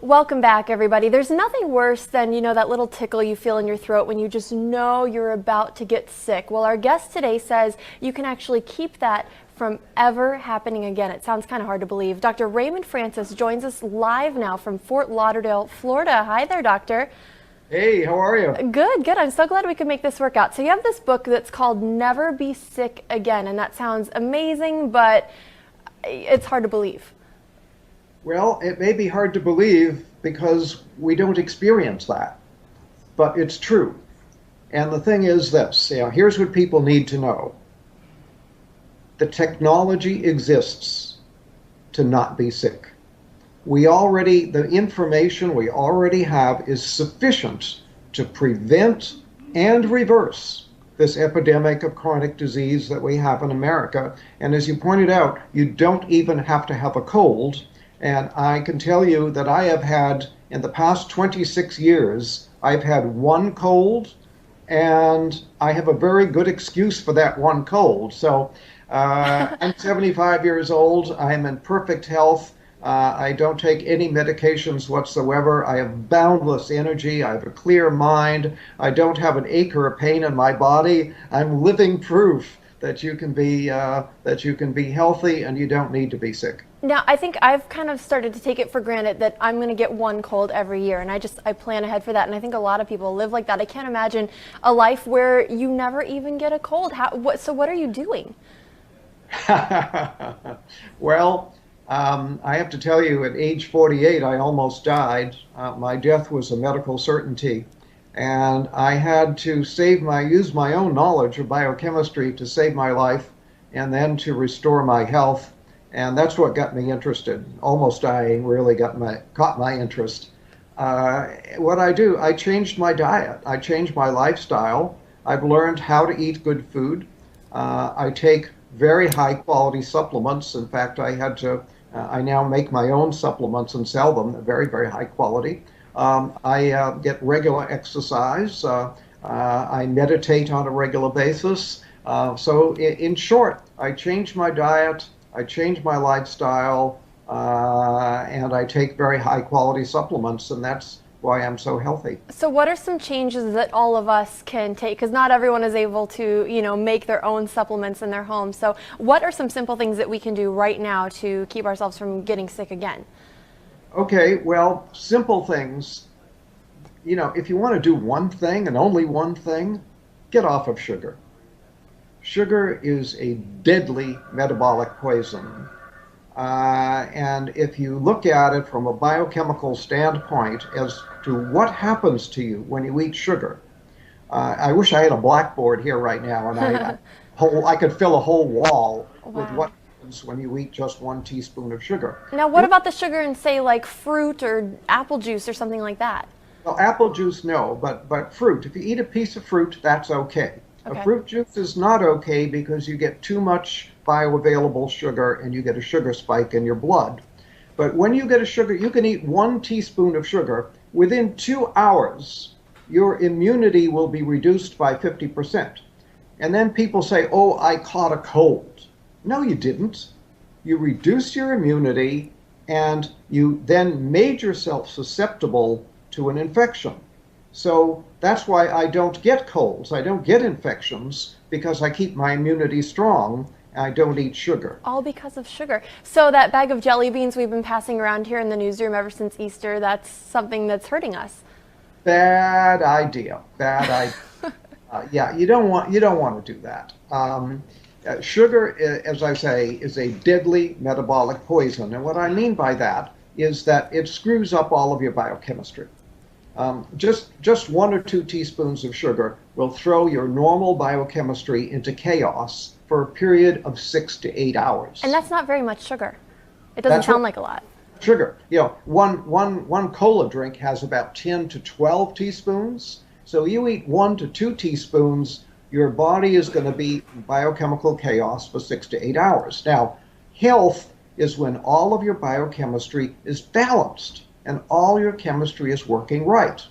Welcome back, everybody. There's nothing worse than, that little tickle you feel in your throat when you just know you're about to get sick. Well, our guest today says you can actually keep that from ever happening again. It sounds kind of hard to believe. Dr. Raymond Francis joins us live now from Fort Lauderdale, Florida. Hi there, doctor. Hey, how are you? Good. I'm so glad we could make this work out. So you have this book that's called Never Be Sick Again, and that sounds amazing, but it's hard to believe. Well, it may be hard to believe because we don't experience that, but it's true. And the thing is this, here's what people need to know. The technology exists to not be sick. The information we already have is sufficient to prevent and reverse this epidemic of chronic disease that we have in America. And as you pointed out, you don't even have to have a cold. And I can tell you that I have had, in the past 26 years, I've had one cold, and I have a very good excuse for that one cold. So I'm 75 years old. I'm in perfect health. I don't take any medications whatsoever. I have boundless energy. I have a clear mind. I don't have an ache or a pain in my body. I'm living proof that you can be healthy and you don't need to be sick. Now, I think I've kind of started to take it for granted that I'm going to get one cold every year, and I plan ahead for that, and I think a lot of people live like that. I can't imagine a life where you never even get a cold. So what are you doing? Well, I have to tell you, at age 48, I almost died. My death was a medical certainty, and I had to use my own knowledge of biochemistry to save my life and then to restore my health. And that's what got me interested. Almost dying really caught my interest. What I do, I changed my diet. I changed my lifestyle. I've learned how to eat good food. I take very high quality supplements. In fact, I now make my own supplements and sell them. They're very, very high quality. I get regular exercise. I meditate on a regular basis. So in short, I changed my diet. I change my lifestyle, and I take very high quality supplements, and that's why I'm so healthy. So what are some changes that all of us can take? Because not everyone is able to, make their own supplements in their home. So what are some simple things that we can do right now to keep ourselves from getting sick again? Okay, well, simple things. If you want to do one thing and only one thing, get off of sugar. Sugar is a deadly metabolic poison. And if you look at it from a biochemical standpoint as to what happens to you when you eat sugar, I wish I had a blackboard here right now and I could fill a whole wall with what happens when you eat just 1 teaspoon of sugar. Now, what about the sugar in, say, like fruit or apple juice or something like that? Well, apple juice, no, but fruit. If you eat a piece of fruit, that's okay. Okay. A fruit juice is not okay because you get too much bioavailable sugar and you get a sugar spike in your blood. But when you get a sugar, you can eat 1 teaspoon of sugar. Within 2 hours, your immunity will be reduced by 50%. And then people say, oh, I caught a cold. No, you didn't. You reduced your immunity and you then made yourself susceptible to an infection. So that's why I don't get colds. I don't get infections because I keep my immunity strong and I don't eat sugar. All because of sugar. So that bag of jelly beans we've been passing around here in the newsroom ever since Easter, that's something that's hurting us. Bad idea. Bad idea. Yeah, you don't want to do that. Sugar, as I say, is a deadly metabolic poison. And what I mean by that is that it screws up all of your biochemistry. Just 1 or 2 teaspoons of sugar will throw your normal biochemistry into chaos for a period of 6 to 8 hours. And that's not very much sugar. It doesn't sound like a lot. Sugar. One cola drink has about 10 to 12 teaspoons. So you eat 1 to 2 teaspoons, your body is going to be in biochemical chaos for 6 to 8 hours. Now, health is when all of your biochemistry is balanced and all your chemistry is working right.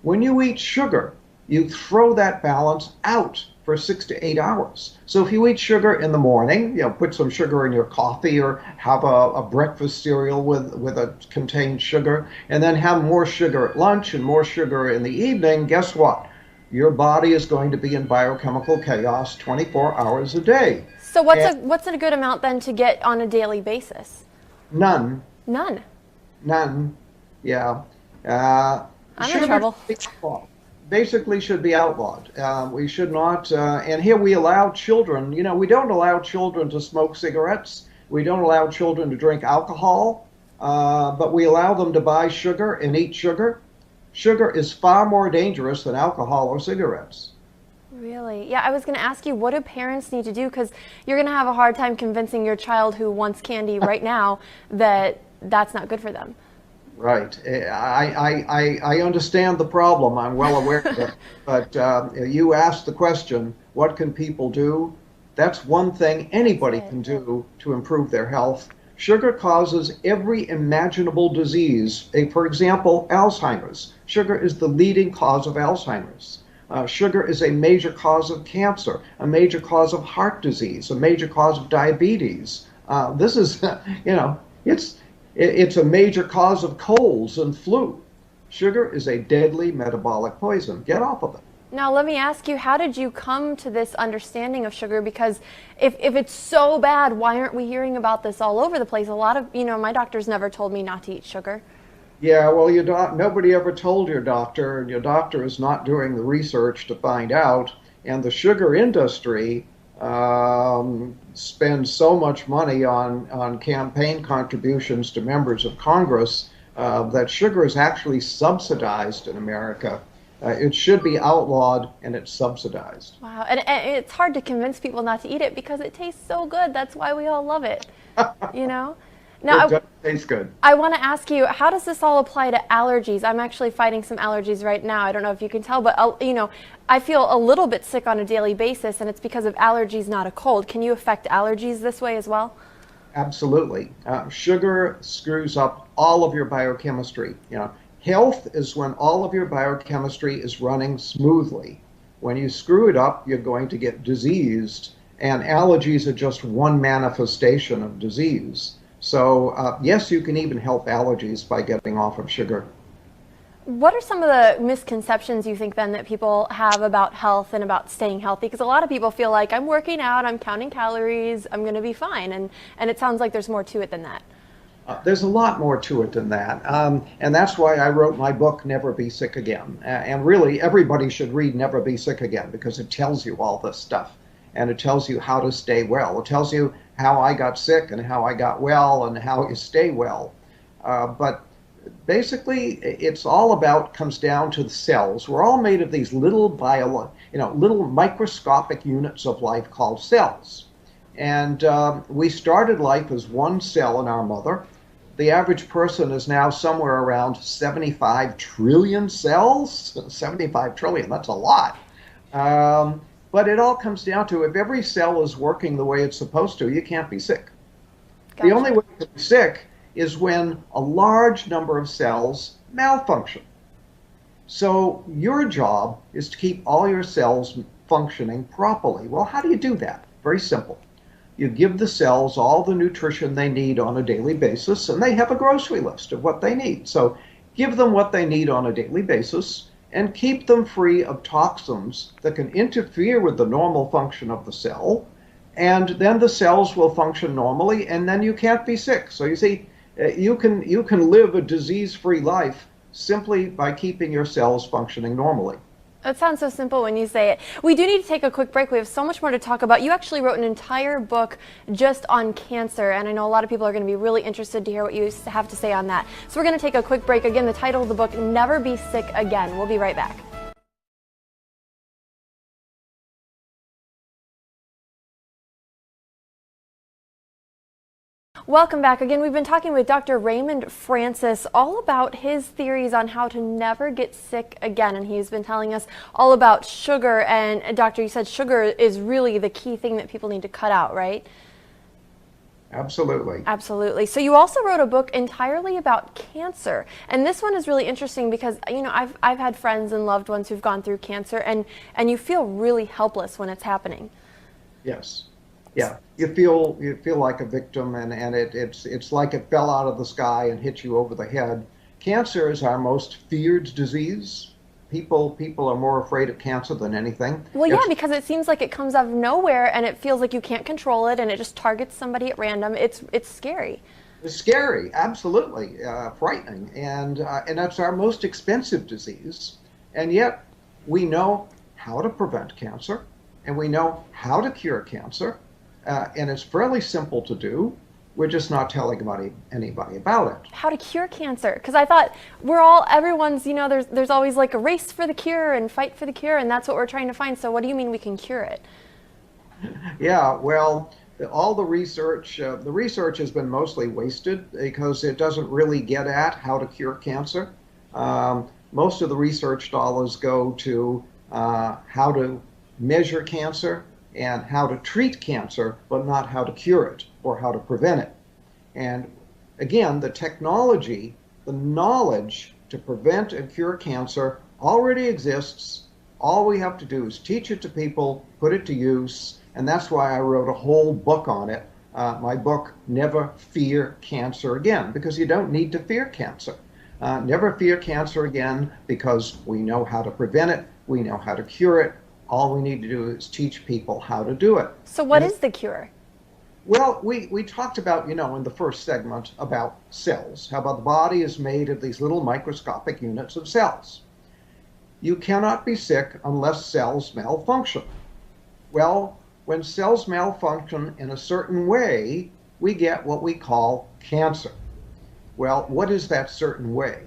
When you eat sugar, you throw that balance out for 6 to 8 hours. So if you eat sugar in the morning, put some sugar in your coffee or have a breakfast cereal with a contained sugar, and then have more sugar at lunch and more sugar in the evening, guess what? Your body is going to be in biochemical chaos 24 hours a day. So what's a good amount then to get on a daily basis? None. None. None. Yeah. I'm in trouble. Basically should be outlawed. We should not, and here we allow children, we don't allow children to smoke cigarettes. We don't allow children to drink alcohol, but we allow them to buy sugar and eat sugar. Sugar is far more dangerous than alcohol or cigarettes. Really? Yeah, I was going to ask you, what do parents need to do? Because you're going to have a hard time convincing your child who wants candy right now that that's not good for them. Right. I understand the problem. I'm well aware of it. But you asked the question, what can people do? That's one thing anybody can do to improve their health. Sugar causes every imaginable disease. For example, Alzheimer's. Sugar is the leading cause of Alzheimer's. Sugar is a major cause of cancer, a major cause of heart disease, a major cause of diabetes. This is, it's a major cause of colds and flu. Sugar is a deadly metabolic poison. Get off of it. Now, let me ask you, how did you come to this understanding of sugar? Because if it's so bad, why aren't we hearing about this all over the place? A lot of, my doctors never told me not to eat sugar. Yeah, well, nobody ever told your doctor, and your doctor is not doing the research to find out. And the sugar industry spends so much money on campaign contributions to members of Congress that sugar is actually subsidized in America. It should be outlawed, and it's subsidized. Wow, and it's hard to convince people not to eat it because it tastes so good. That's why we all love it, Now, it does taste good. I want to ask you, how does this all apply to allergies? I'm actually fighting some allergies right now. I don't know if you can tell, but I feel a little bit sick on a daily basis, and it's because of allergies, not a cold. Can you affect allergies this way as well? Absolutely. Sugar screws up all of your biochemistry. Health is when all of your biochemistry is running smoothly. When you screw it up, you're going to get diseased, and allergies are just one manifestation of disease. So yes, you can even help allergies by getting off of sugar. What are some of the misconceptions you think then that people have about health and about staying healthy? Because a lot of people feel like I'm working out, I'm counting calories, I'm going to be fine. And it sounds like there's more to it than that. There's a lot more to it than that. And that's why I wrote my book, Never Be Sick Again. And really, everybody should read Never Be Sick Again because it tells you all this stuff. And it tells you how to stay well. It tells you how I got sick and how I got well and how you stay well. But basically, it's all comes down to the cells. We're all made of these little little microscopic units of life called cells. And we started life as one cell in our mother. The average person is now somewhere around 75 trillion cells. 75 trillion, that's a lot. But it all comes down to if every cell is working the way it's supposed to, you can't be sick. Gotcha. The only way to be sick is when a large number of cells malfunction. So your job is to keep all your cells functioning properly. Well, how do you do that? Very simple. You give the cells all the nutrition they need on a daily basis, and they have a grocery list of what they need. So give them what they need on a daily basis, and keep them free of toxins that can interfere with the normal function of the cell, and then the cells will function normally, and then you can't be sick. So you see, you can live a disease-free life simply by keeping your cells functioning normally. That sounds so simple when you say it. We do need to take a quick break. We have so much more to talk about. You actually wrote an entire book just on cancer, and I know a lot of people are going to be really interested to hear what you have to say on that. So we're going to take a quick break. Again, the title of the book, Never Be Sick Again. We'll be right back. Welcome back. Again, we've been talking with Dr. Raymond Francis all about his theories on how to never get sick again. And he's been telling us all about sugar. And Doctor, you said sugar is really the key thing that people need to cut out, right? Absolutely. Absolutely. So you also wrote a book entirely about cancer. And this one is really interesting because, you know, I've had friends and loved ones who've gone through cancer, and you feel really helpless when it's happening. Yes. Yeah. You feel like a victim, and it's like it fell out of the sky and hit you over the head. Cancer is our most feared disease. People are more afraid of cancer than anything. Well, yeah, because it seems like it comes out of nowhere and it feels like you can't control it and it just targets somebody at random. It's scary. It's scary, absolutely frightening, and that's our most expensive disease. And yet we know how to prevent cancer, and we know how to cure cancer, and it's fairly simple to do. We're just not telling anybody about it. How to cure cancer? Because I thought everyone's, you know, there's always like a race for the cure and fight for the cure, and that's what we're trying to find. So what do you mean we can cure it? Yeah, well, all the research has been mostly wasted because it doesn't really get at how to cure cancer. Most of the research dollars go to how to measure cancer and how to treat cancer, but not how to cure it or how to prevent it. And again, the technology, the knowledge to prevent and cure cancer already exists. All we have to do is teach it to people, put it to use, and that's why I wrote a whole book on it. My book, Never Fear Cancer Again, because you don't need to fear cancer. Never fear cancer again because we know how to prevent it, we know how to cure it. All we need to do is teach people how to do it. So what is the cure? Well, we talked about, you know, in the first segment about cells, how about the body is made of these little microscopic units of cells. You cannot be sick unless cells malfunction. Well, when cells malfunction in a certain way, we get what we call cancer. Well, what is that certain way?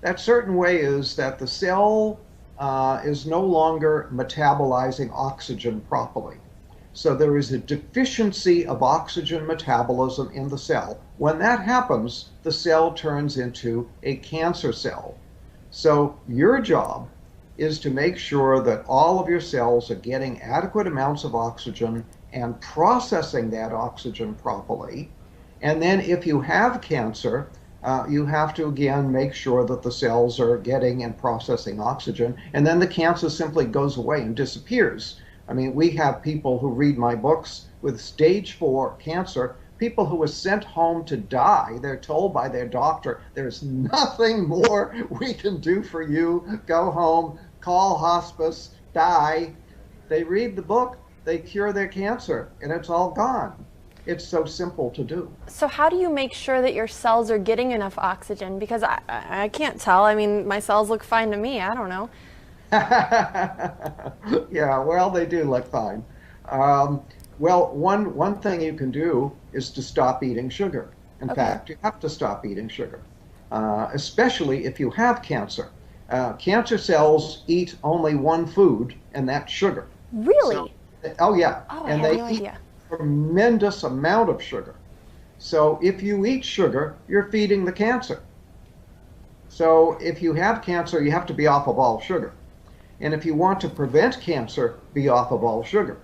That certain way is that the cell is no longer metabolizing oxygen properly. So there is a deficiency of oxygen metabolism in the cell. When that happens, the cell turns into a cancer cell. So your job is to make sure that all of your cells are getting adequate amounts of oxygen and processing that oxygen properly. And then if you have cancer, you have to again make sure that the cells are getting and processing oxygen, and then the cancer simply goes away and disappears. I mean, we have people who read my books with stage 4 cancer, people who were sent home to die. They're told by their doctor, there's nothing more we can do for you. Go home, call hospice, die. They read the book, they cure their cancer, and it's all gone. It's so simple to do. So how do you make sure that your cells are getting enough oxygen? Because I can't tell. I mean, my cells look fine to me. I don't know. Yeah, well, they do look fine. Well, one thing you can do is to stop eating sugar. In fact, you have to stop eating sugar, especially if you have cancer. Cancer cells eat only one food, and that's sugar. Really? Oh, yeah. Oh, and I had they no eat idea. a tremendous amount of sugar. So if you eat sugar, you're feeding the cancer. So if you have cancer, you have to be off of all sugar. And if you want to prevent cancer, be off of all sugar.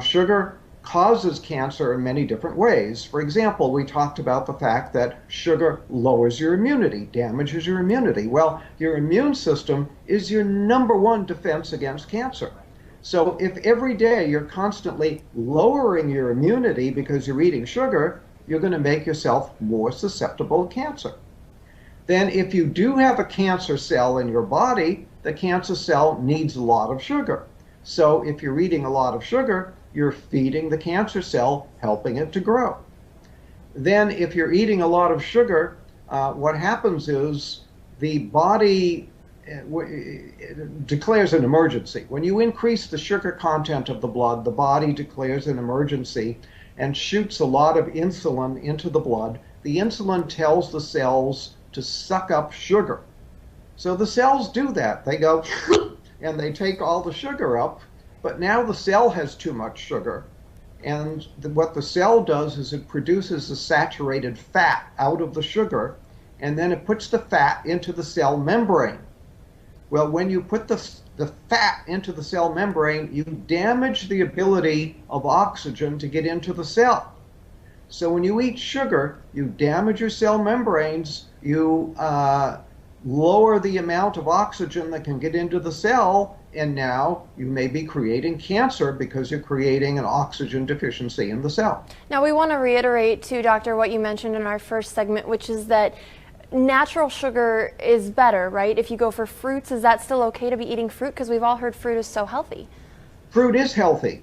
Sugar causes cancer in many different ways. For example, we talked about the fact that sugar lowers your immunity, damages your immunity. Well, your immune system is your #1 defense against cancer. So if every day you're constantly lowering your immunity because you're eating sugar, you're going to make yourself more susceptible to cancer. Then if you do have a cancer cell in your body, the cancer cell needs a lot of sugar. So if you're eating a lot of sugar, you're feeding the cancer cell, helping it to grow. Then if you're eating a lot of sugar, what happens is the body declares an emergency. When you increase the sugar content of the blood, the body declares an emergency and shoots a lot of insulin into the blood. The insulin tells the cells to suck up sugar. So the cells do that. They go and they take all the sugar up, but now the cell has too much sugar. And what the cell does is it produces a saturated fat out of the sugar, and then it puts the fat into the cell membrane. Well, when you put the fat into the cell membrane, you damage the ability of oxygen to get into the cell. So when you eat sugar, you damage your cell membranes, you lower the amount of oxygen that can get into the cell, and now you may be creating cancer because you're creating an oxygen deficiency in the cell. Now we want to reiterate too, Doctor, what you mentioned in our first segment, which is that natural sugar is better, right? If you go for fruits, is that still okay to be eating fruit? Because we've all heard fruit is so healthy. Fruit is healthy.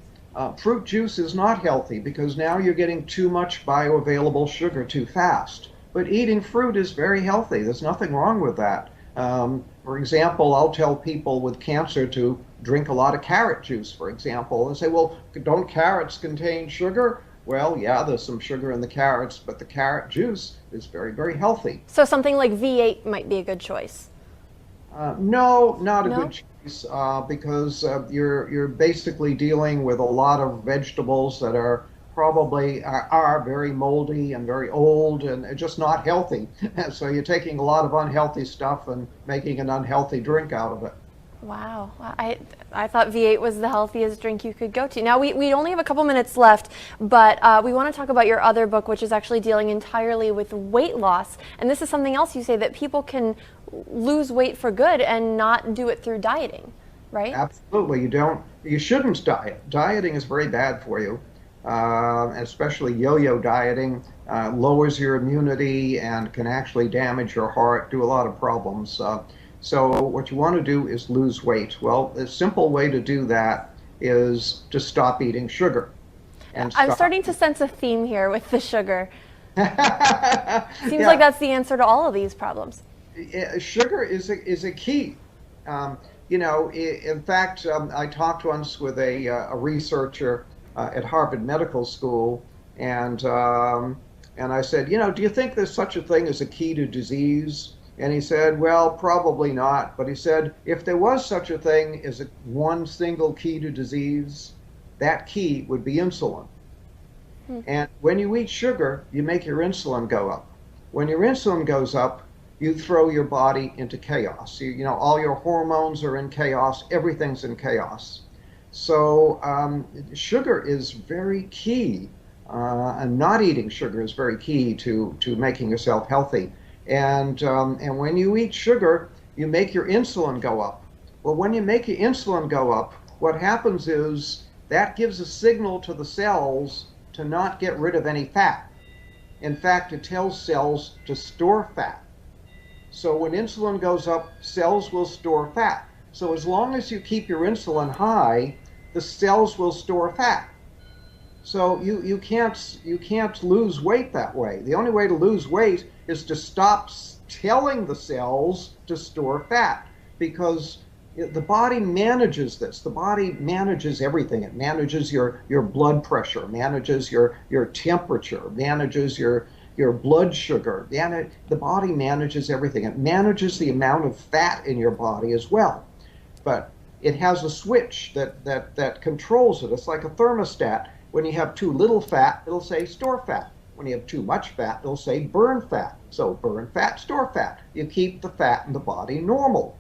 Fruit juice is not healthy because now you're getting too much bioavailable sugar too fast. But eating fruit is very healthy. There's nothing wrong with that. For example, I'll tell people with cancer to drink a lot of carrot juice, for example, and say, well, don't carrots contain sugar? Well, yeah, there's some sugar in the carrots, but the carrot juice is very, very healthy. So something like V8 might be a good choice. No, not a No? good choice because you're basically dealing with a lot of vegetables that are probably are very moldy and very old and just not healthy. So you're taking a lot of unhealthy stuff and making an unhealthy drink out of it. Wow, I thought V8 was the healthiest drink you could go to. Now we only have a couple minutes left, but we want to talk about your other book, which is actually dealing entirely with weight loss. And this is something else you say, that people can lose weight for good and not do it through dieting, right? Absolutely, you shouldn't diet. Dieting is very bad for you. Especially yo-yo dieting, lowers your immunity and can actually damage your heart, do a lot of problems. So what you want to do is lose weight. Well, the simple way to do that is to stop eating sugar. I'm starting to sense a theme here with the sugar. Seems Yeah. like that's the answer to all of these problems. Sugar is a key. In fact, I talked once with a researcher at Harvard Medical School, and I said, do you think there's such a thing as a key to disease? And he said, well, probably not. But he said, if there was such a thing as one single key to disease, that key would be insulin. And when you eat sugar, you make your insulin go up. When your insulin goes up, you throw your body into chaos. All your hormones are in chaos. Everything's in chaos. So sugar is very key, and not eating sugar is very key to making yourself healthy. And when you eat sugar, you make your insulin go up. Well, when you make your insulin go up, what happens is that gives a signal to the cells to not get rid of any fat. In fact, it tells cells to store fat. So when insulin goes up, cells will store fat. So as long as you keep your insulin high, the cells will store fat. So you can't lose weight that way. The only way to lose weight is to stop telling the cells to store fat, because the body manages this. The body manages everything. It manages your blood pressure, manages your temperature, manages your blood sugar. The body manages everything. It manages the amount of fat in your body as well. But it has a switch that controls it. It's like a thermostat. When you have too little fat, it'll say store fat. When you have too much fat, it'll say burn fat. So burn fat, store fat. You keep the fat in the body normal.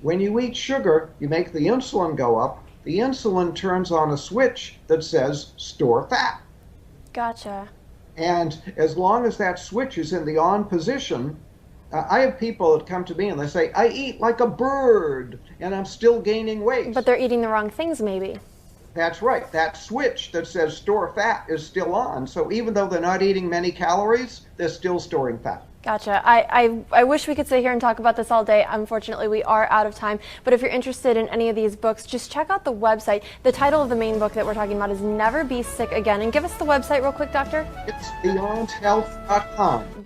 When you eat sugar, you make the insulin go up. The insulin turns on a switch that says store fat. Gotcha. And as long as that switch is in the on position, I have people that come to me and they say, I eat like a bird and I'm still gaining weight. But they're eating the wrong things maybe. That's right. That switch that says store fat is still on. So even though they're not eating many calories, they're still storing fat. Gotcha. I wish we could sit here and talk about this all day. Unfortunately, we are out of time. But if you're interested in any of these books, just check out the website. The title of the main book that we're talking about is Never Be Sick Again. And give us the website real quick, Doctor. It's beyondhealth.com.